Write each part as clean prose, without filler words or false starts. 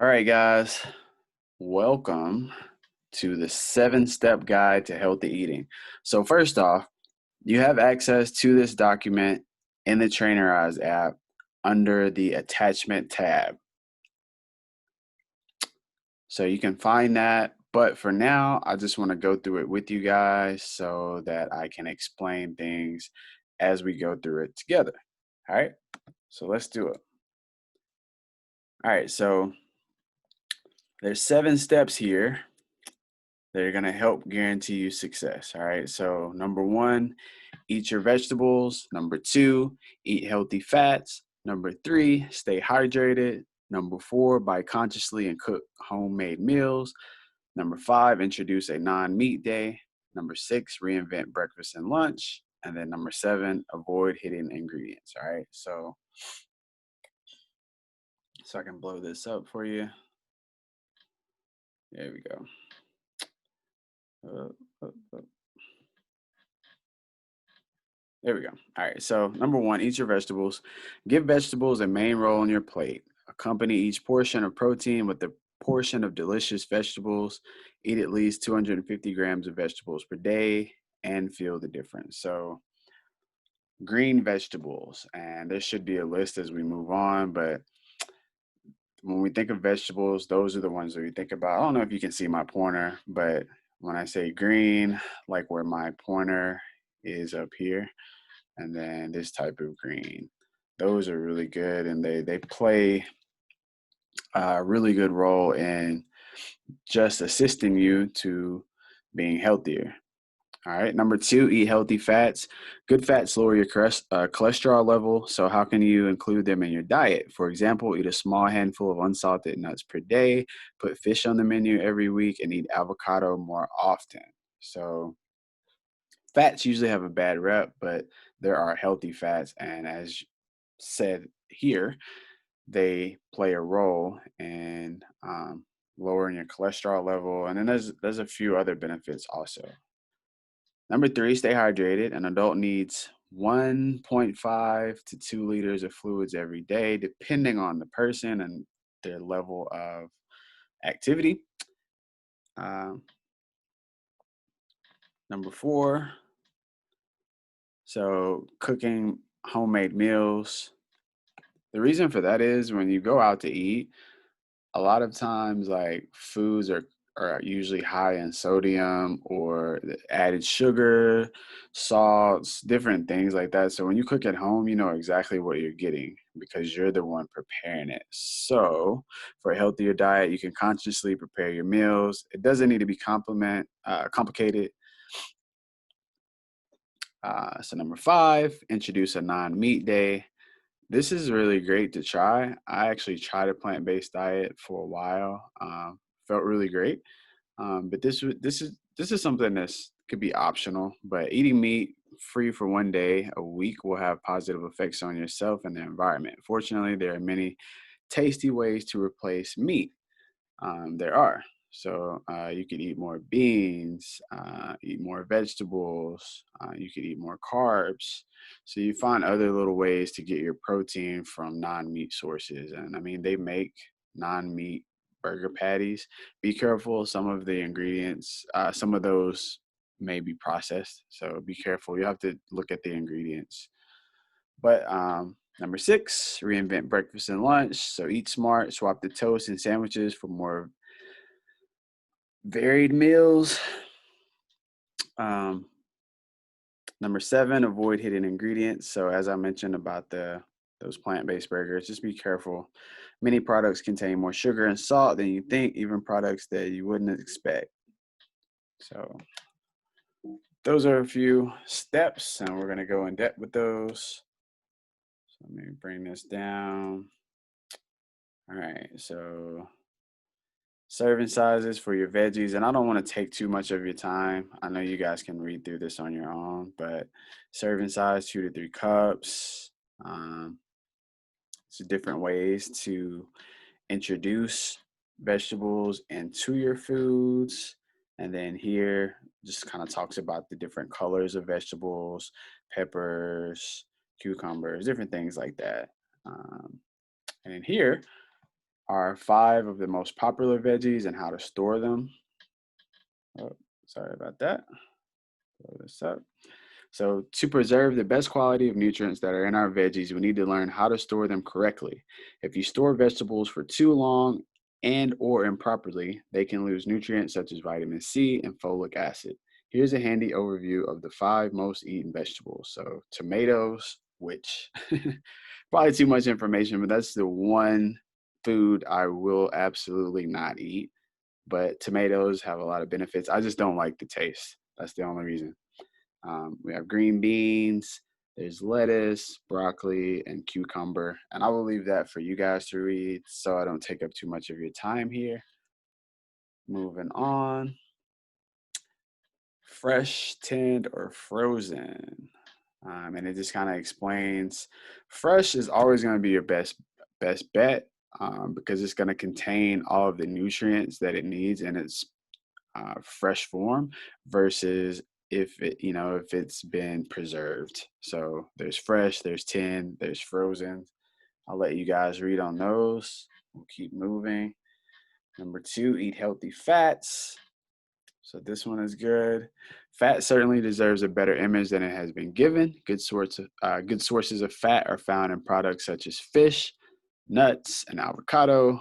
All right, guys, welcome to the 7-step guide to healthy eating. So first off, you have access to this document in the Trainer Eyes app under the attachment tab. So you can find that, but for now, I just want to go through it with you guys so that I can explain things as we go through it together. All right, so let's do it. All right, so there's 7 steps here that are going to help guarantee you success. All right. So, number 1, eat your vegetables. Number 2, eat healthy fats. Number 3, stay hydrated. Number 4, buy consciously and cook homemade meals. Number 5, introduce a non-meat day. Number 6, reinvent breakfast and lunch. And then number 7, avoid hidden ingredients. All right. So I can blow this up for you. There we go. Uh, uh, uh. There we go. All right. So, number 1, eat your vegetables. Give vegetables a main role on your plate. Accompany each portion of protein with a portion of delicious vegetables. Eat at least 250 grams of vegetables per day and feel the difference. So, green vegetables, and there should be a list as we move on, but when we think of vegetables, those are the ones that we think about. I don't know if you can see my pointer, but when I say green, like where my pointer is up here, and then this type of green. Those are really good, and they play a really good role in just assisting you to being healthier. All right. Number 2, eat healthy fats. Good fats lower your cholesterol level. So, how can you include them in your diet? For example, eat a small handful of unsalted nuts per day, put fish on the menu every week, and eat avocado more often. So, fats usually have a bad rep, but there are healthy fats. And as said here, they play a role in lowering your cholesterol level. And then there's a few other benefits also. Number 3, stay hydrated. An adult needs 1.5 to 2 liters of fluids every day, depending on the person and their level of activity. Um, Number 4, so cooking homemade meals. The reason for that is when you go out to eat, a lot of times like foods are usually high in sodium or the added sugar, salts, different things like that. So when you cook at home, you know exactly what you're getting because you're the one preparing it. So for a healthier diet, you can consciously prepare your meals. It doesn't need to be complicated. So number 5, introduce a non-meat day. This is really great to try. I actually tried a plant-based diet for a while. Felt really great. But this is something that's could be optional. But eating meat free for one day a week will have positive effects on yourself and the environment. Fortunately, there are many tasty ways to replace meat. There are. So you could eat more beans, eat more vegetables, you could eat more carbs. So you find other little ways to get your protein from non-meat sources. And I mean, they make non-meat burger patties. Be careful, some of the ingredients, some of those may be processed. So be careful. You have to look at the ingredients. But number 6, reinvent breakfast and lunch. So eat smart, swap the toast and sandwiches for more varied meals. Um, Number 7, avoid hidden ingredients. So as I mentioned about those plant-based burgers, just be careful. Many products contain more sugar and salt than you think, even products that you wouldn't expect. So those are a few steps, and we're going to go in depth with those. So let me bring this down. All right, so serving sizes for your veggies, and I don't want to take too much of your time. I know you guys can read through this on your own, but serving size 2 to 3 cups. It's different ways to introduce vegetables into your foods. And then here just kind of talks about the different colors of vegetables, peppers, cucumbers, different things like that. And then here are 5 of the most popular veggies and how to store them. Oh, sorry about that. Blow this up. So, to preserve the best quality of nutrients that are in our veggies, we need to learn how to store them correctly. If you store vegetables for too long and or improperly, they can lose nutrients such as vitamin C and folic acid. Here's a handy overview of the 5 most eaten vegetables. So, tomatoes, which probably too much information, but that's the one food I will absolutely not eat. But tomatoes have a lot of benefits. I just don't like the taste. That's the only reason. We have green beans, there's lettuce, broccoli, and cucumber. And I will leave that for you guys to read so I don't take up too much of your time here. Moving on. Fresh, tinned, or frozen. And it just kind of explains fresh is always going to be your best bet because it's going to contain all of the nutrients that it needs in its fresh form versus if it's been preserved. So there's fresh, there's tinned, there's frozen. I'll let you guys read on those. We'll keep moving. Number 2, eat healthy fats. So this one is good. Fat certainly deserves a better image than it has been given. Good sources of fat are found in products such as fish, nuts, and avocado.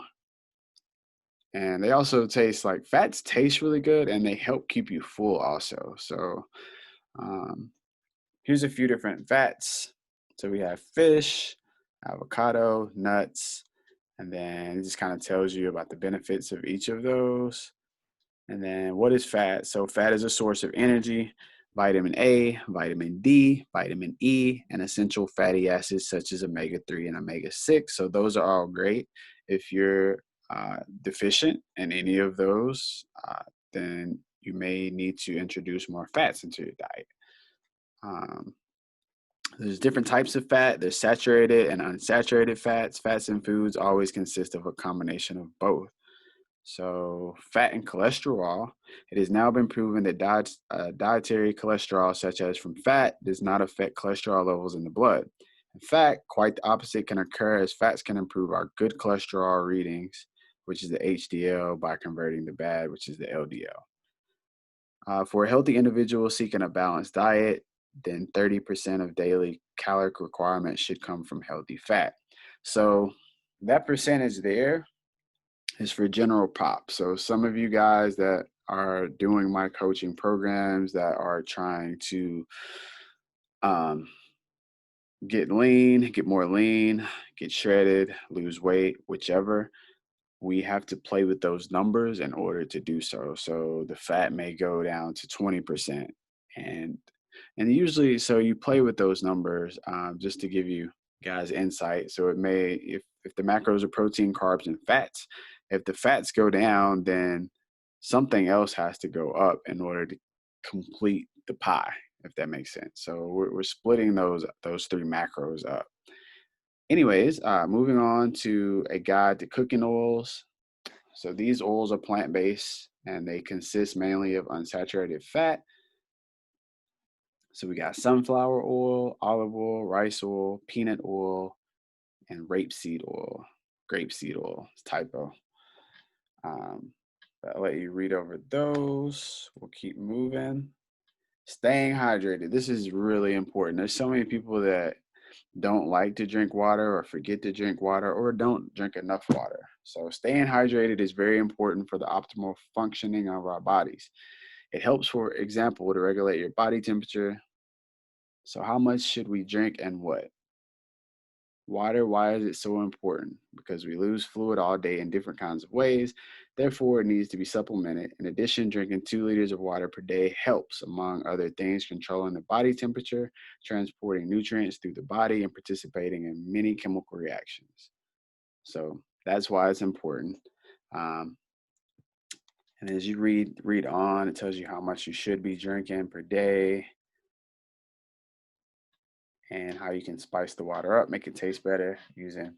And they also fats taste really good and they help keep you full also. So um, here's a few different fats. So we have fish, avocado, nuts, and then it just kind of tells you about the benefits of each of those. And then what is fat? So fat is a source of energy, vitamin A, vitamin D, vitamin E, and essential fatty acids such as omega-3 and omega-6. So those are all great. If you're deficient in any of those, then you may need to introduce more fats into your diet. Um, there's different types of fat. There's saturated and unsaturated fats. Fats in foods always consist of a combination of both. So, fat and cholesterol. It has now been proven that dietary cholesterol, such as from fat, does not affect cholesterol levels in the blood. In fact, quite the opposite can occur as fats can improve our good cholesterol readings, which is the HDL, by converting the bad, which is the LDL. For a healthy individual seeking a balanced diet, then 30% of daily caloric requirements should come from healthy fat. So, that percentage there is for general pop. So some of you guys that are doing my coaching programs that are trying to um, get lean, get more lean, get shredded, lose weight, whichever, we have to play with those numbers in order to do so. So the fat may go down to 20%. And and usually, so you play with those numbers just to give you guys insight. So it may, if the macros are protein, carbs, and fats, if the fats go down, then something else has to go up in order to complete the pie, if that makes sense. So we're splitting those 3 macros up. Anyways, moving on to a guide to cooking oils. So these oils are plant-based and they consist mainly of unsaturated fat. So we got sunflower oil, olive oil, rice oil, peanut oil, and rapeseed oil. Grapeseed oil, it's typo. Um, but I'll let you read over those. We'll keep moving. Staying hydrated. This is really important. There's so many people that don't like to drink water or forget to drink water or don't drink enough water. So staying hydrated is very important for the optimal functioning of our bodies. It helps, for example, to regulate your body temperature. So how much should we drink and what? Water, why is it so important? Because we lose fluid all day in different kinds of ways. Therefore, it needs to be supplemented. In addition, drinking 2 liters of water per day helps, among other things, controlling the body temperature, transporting nutrients through the body, and participating in many chemical reactions. So that's why it's important. Um, and as you read on, it tells you how much you should be drinking per day and how you can spice the water up, make it taste better using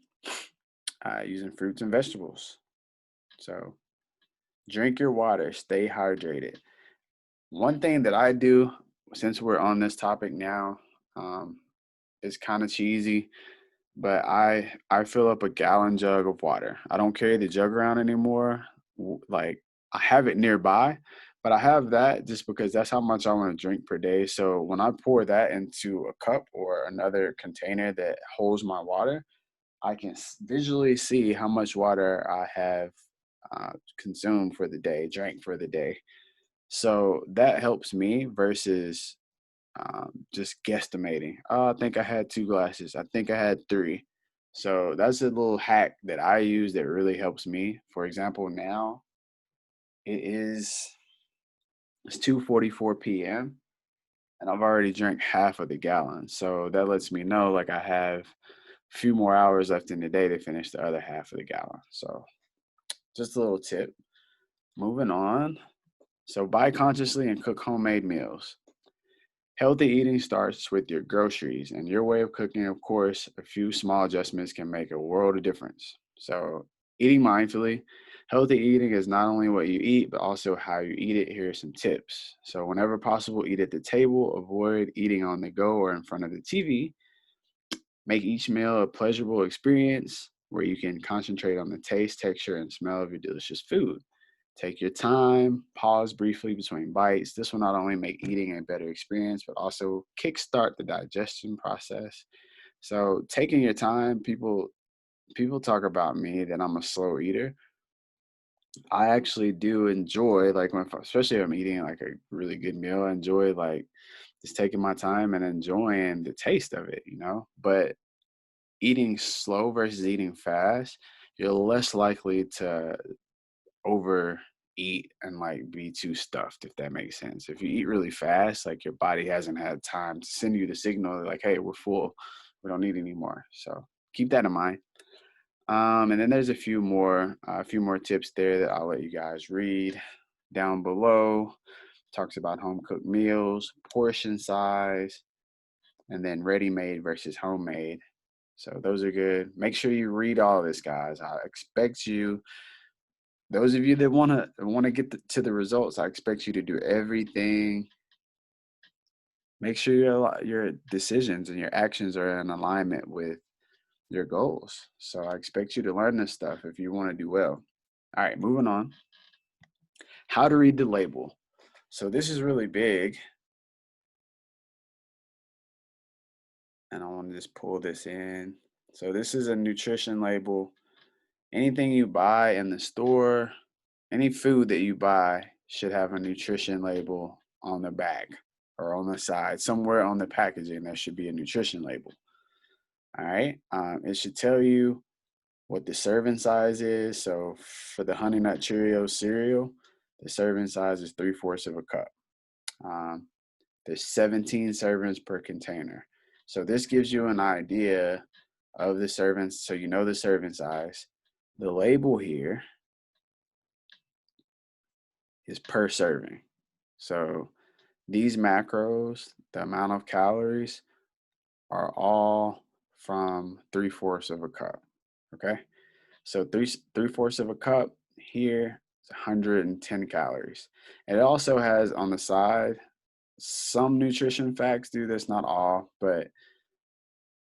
fruits and vegetables. So drink your water, stay hydrated. One thing that I do, since we're on this topic now, is kind of cheesy. but I fill up a gallon jug of water. I don't carry the jug around anymore. Like I have it nearby, but I have that just because that's how much I want to drink per day. So when I pour that into a cup or another container that holds my water, I can visually see how much water I have consumed for the day, drank for the day. So that helps me versus just guesstimating. Oh, I think I had 2 glasses. I think I had three. So that's a little hack that I use that really helps me. For example, now it's 2:44 p.m. and I've already drank half of the gallon. So that lets me know like I have a few more hours left in the day to finish the other half of the gallon. So just a little tip. Moving on. So buy consciously and cook homemade meals. Healthy eating starts with your groceries and your way of cooking. Of course, a few small adjustments can make a world of difference. So, eating mindfully, healthy eating is not only what you eat, but also how you eat it. Here are some tips. So, whenever possible, eat at the table, avoid eating on the go or in front of the TV. Make each meal a pleasurable experience where you can concentrate on the taste, texture, and smell of your delicious food. Take your time, pause briefly between bites. This will not only make eating a better experience, but also kickstart the digestion process. So taking your time, people talk about me that I'm a slow eater. I actually do enjoy like when especially if I'm eating like a really good meal, I enjoy like just taking my time and enjoying the taste of it, you know? But eating slow versus eating fast, you're less likely to overeat and like be too stuffed, if that makes sense. If you eat really fast, like your body hasn't had time to send you the signal like, hey, we're full, we don't need any more. So keep that in mind. And then there's a few more tips there that I'll let you guys read down below. Talks about home cooked meals, portion size, and then ready made versus homemade. So those are good. Make sure you read all this, guys. I expect you, those of you that want to get to the results, I expect you to do everything. Make sure your decisions and your actions are in alignment with your goals. So I expect you to learn this stuff if you want to do well. All right, moving on. How to read the label. So this is really big, and I want to just pull this in. So this is a nutrition label. Anything you buy in the store, any food that you buy should have a nutrition label on the back or on the side. Somewhere on the packaging, there should be a nutrition label. All right. It should tell you what the serving size is. So for the Honey Nut Cheerios cereal, the serving size is 3/4 of a cup. Um, there's 17 servings per container. So this gives you an idea of the servings. So you know the serving size. The label here is per serving. So these macros, the amount of calories, are all from 3/4 of a cup. Okay. So three-fourths of a cup here is 110 calories. And it also has on the side some nutrition facts do this, not all, but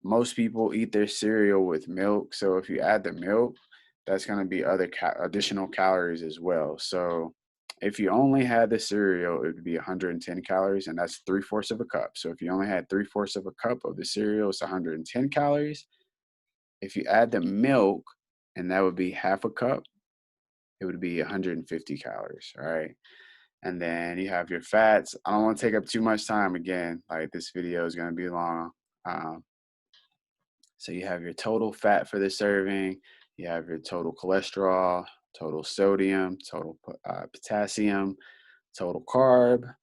most people eat their cereal with milk. So if you add the milk, that's going to be other additional calories as well. So if you only had the cereal, it would be 110 calories, and that's 3/4 of a cup. So if you only had 3/4 of a cup of the cereal, it's 110 calories. If you add the milk, and that would be half a cup, it would be 150 calories. All right. And then you have your fats. I don't want to take up too much time again. Like this video is going to be long. Um, So you have your total fat for the serving, you have your total cholesterol, total sodium, total potassium, total carb,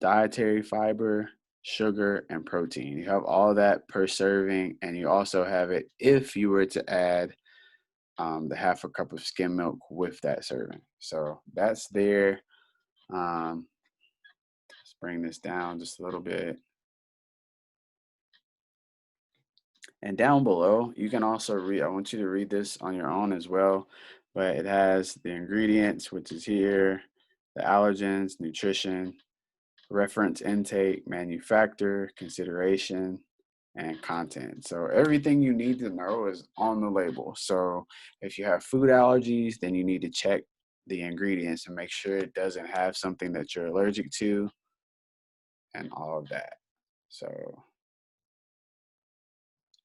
dietary fiber, sugar, and protein. You have all that per serving, and you also have it if you were to add the half a cup of skim milk with that serving. So that's there. Let's bring this down just a little bit. And down below, you can also read, I want you to read this on your own as well, but it has the ingredients, which is here, the allergens, nutrition, reference intake, manufacturer, consideration. and content. So everything you need to know is on the label. So if you have food allergies, then you need to check the ingredients and make sure it doesn't have something that you're allergic to and all of that. So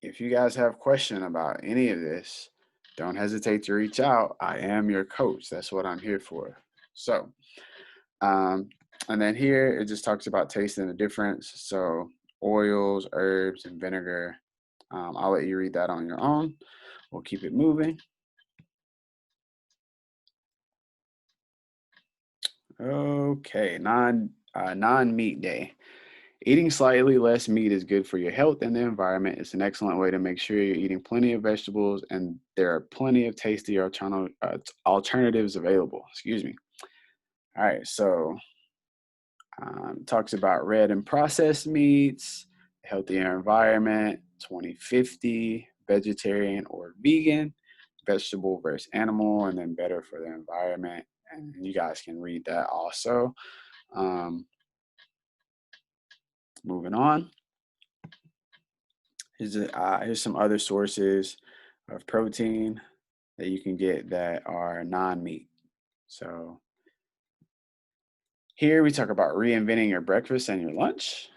if you guys have question about any of this, don't hesitate to reach out. I am your coach. That's what I'm here for. So, um, and then here it just talks about tasting the difference. So oils, herbs, and vinegar. I'll let you read that on your own. We'll keep it moving. Okay, non-meat day. Eating slightly less meat is good for your health and the environment. It's an excellent way to make sure you're eating plenty of vegetables, and there are plenty of tasty alternatives available. Excuse me. All right, so talks about red and processed meats, healthier environment, 2050, vegetarian or vegan, vegetable versus animal, and then better for the environment. And you guys can read that also. Um, Moving on. Here's some other sources of protein that you can get that are non-meat. So here we talk about reinventing your breakfast and your lunch.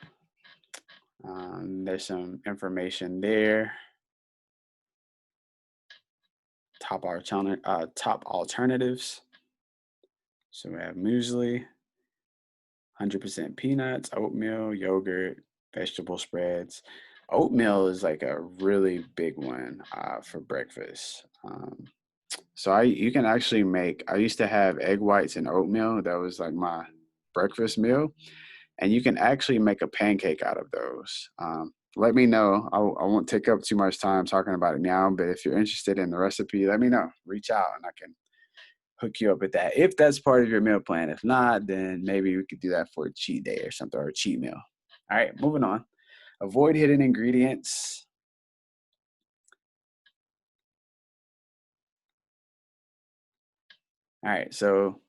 There's some information there. Top alternatives. So we have muesli, 100% peanuts, oatmeal, yogurt, vegetable spreads. Oatmeal is like a really big one for breakfast. So you can actually make. I used to have egg whites and oatmeal. That was like my breakfast meal, and you can actually make a pancake out of those. Let me know. I won't take up too much time talking about it now, but if you're interested in the recipe, let me know. Reach out, and I can hook you up with that if that's part of your meal plan. If not, then maybe we could do that for a cheat day or something, or a cheat meal. All right, moving on. Avoid hidden ingredients. All right, so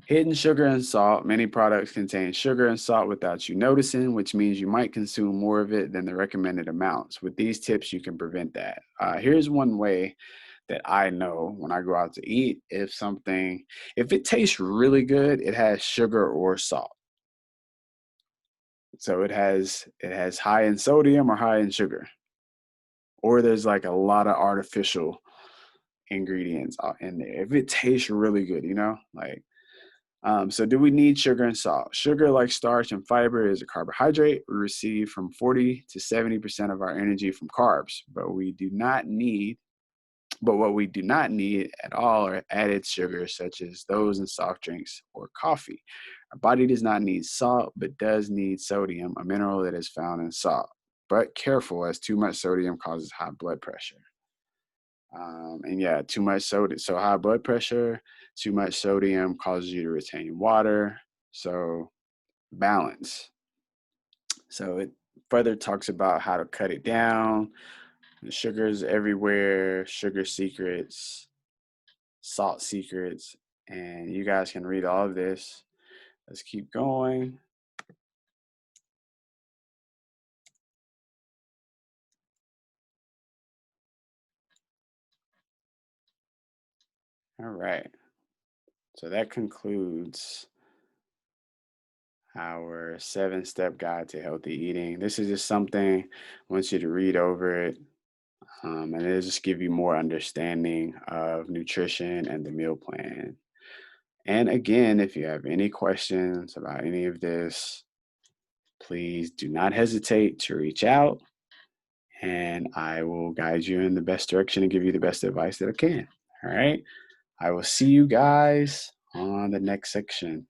hidden sugar and salt. Many products contain sugar and salt without you noticing, which means you might consume more of it than the recommended amounts. With these tips, you can prevent that. Here's one way that I know when I go out to eat. If it tastes really good, it has sugar or salt. So it has high in sodium or high in sugar, or there's like a lot of artificial ingredients in there. If it tastes really good, like. So do we need sugar and salt? Sugar, like starch and fiber, is a carbohydrate. We receive from 40 to 70% of our energy from carbs, but what we do not need at all are added sugars such as those in soft drinks or coffee. Our body does not need salt, but does need sodium, a mineral that is found in salt. But careful, as too much sodium causes high blood pressure. And yeah, too much sodium. So high blood pressure, too much sodium causes you to retain water. So balance. So it further talks about how to cut it down. The sugars everywhere, sugar secrets, salt secrets, and you guys can read all of this. Let's keep going. All right. So that concludes our 7-step guide to healthy eating. This is just something I want you to read over it, and it'll just give you more understanding of nutrition and the meal plan. And again, if you have any questions about any of this, please do not hesitate to reach out, and I will guide you in the best direction and give you the best advice that I can. All right. I will see you guys on the next section.